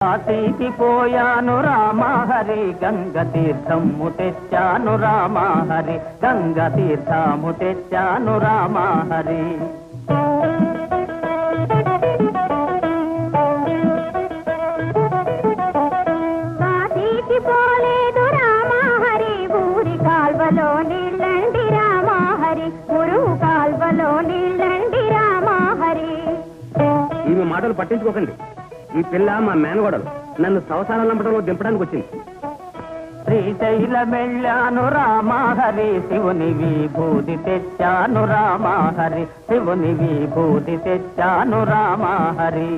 కాశీకి పోయాను రామహరి గంగ తీర్థము తెచ్చాను రామహరి గంగ తీర్థము తెచ్చాను రామహరి కాశీకి పోలేదు రామహరి ఊరి కాల్వలో నీళ్ళండి రామహరి ఊరు కాల్వలో నీళ్ళండి రామహరి. ఇవి మాటలు పట్టించుకోకండి. ఈ పిల్ల మా మేనగోడలు నన్ను సంవత్సరాల నంపడంలో దింపడానికి వచ్చింది. శ్రీశైలమెళ్ళాను రామహరి శివుని విభూతి తెచ్చాను రామహరి శివుని విభూతి తెచ్చాను రామహరి.